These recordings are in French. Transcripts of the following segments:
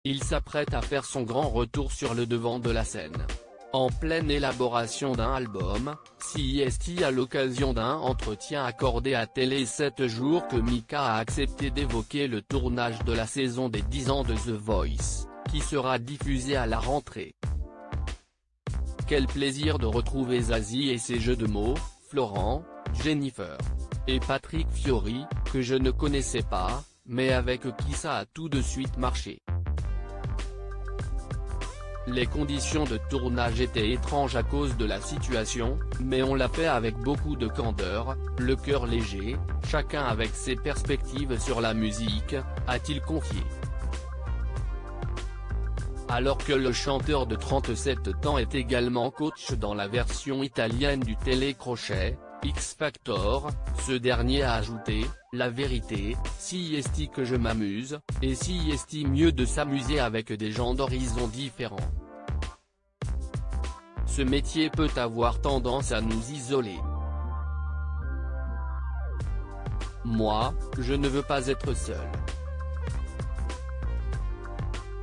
Il s'apprête à faire son grand retour sur le devant de la scène. En pleine élaboration d'un album, CIST à l'occasion d'un entretien accordé à Télé 7 jours que Mika a accepté d'évoquer le tournage de la saison des 10 ans de The Voice, qui sera diffusée à la rentrée. Quel plaisir de retrouver Zazie et ses jeux de mots, Florent, Jennifer et Patrick Fiori, que je ne connaissais pas, mais avec qui ça a tout de suite marché. Les conditions de tournage étaient étranges à cause de la situation, mais on l'a fait avec beaucoup de candeur, le cœur léger, chacun avec ses perspectives sur la musique, a-t-il confié. Alors que le chanteur de 37 ans est également coach dans la version italienne du télécrochet, X Factor, ce dernier a ajouté, la vérité, CIST que je m'amuse, et CIST mieux de s'amuser avec des gens d'horizons différents. Ce métier peut avoir tendance à nous isoler. Moi, je ne veux pas être seul.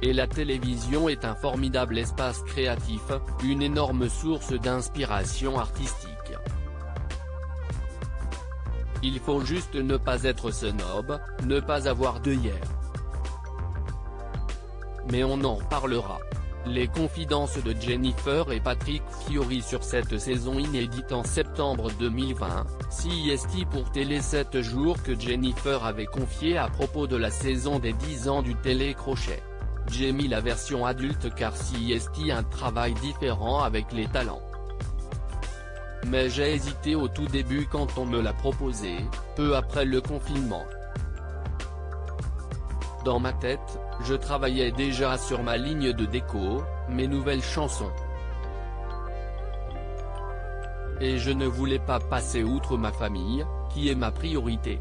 Et la télévision est un formidable espace créatif, une énorme source d'inspiration artistique. Il faut juste ne pas être snob, ne pas avoir d'œillères. Mais on en parlera. Les confidences de Jennifer et Patrick Fiori sur cette saison inédite en septembre 2020, CIST pour Télé 7 jours que Jennifer avait confié à propos de la saison des 10 ans du télécrochet. J'ai mis la version adulte car CIST un travail différent avec les talents. Mais j'ai hésité au tout début quand on me l'a proposé, peu après le confinement. Dans ma tête, je travaillais déjà sur ma ligne de déco, mes nouvelles chansons. Et je ne voulais pas passer outre ma famille, qui est ma priorité.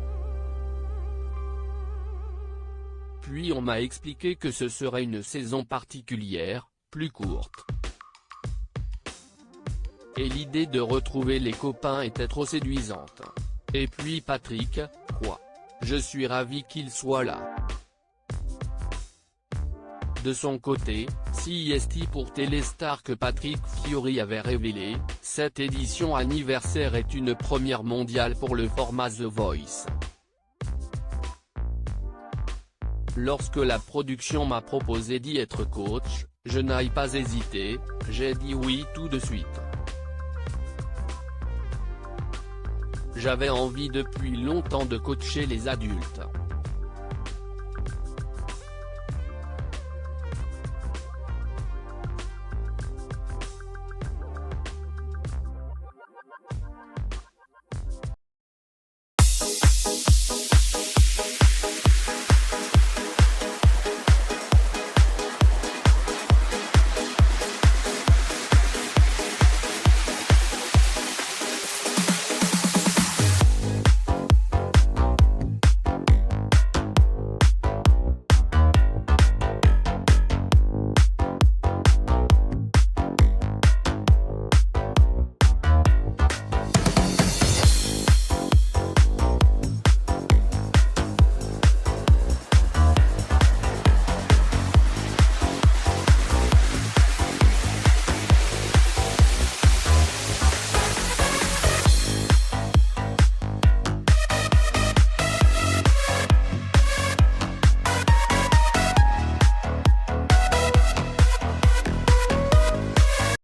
Puis on m'a expliqué que ce serait une saison particulière, plus courte. Et l'idée de retrouver les copains était trop séduisante. Et puis Patrick, quoi. Je suis ravi qu'il soit là. De son côté, CIST pour Téléstar que Patrick Fiori avait révélé, cette édition anniversaire est une première mondiale pour le format The Voice. Lorsque la production m'a proposé d'y être coach, je n'ai pas hésité, j'ai dit oui tout de suite. J'avais envie depuis longtemps de coacher les adultes.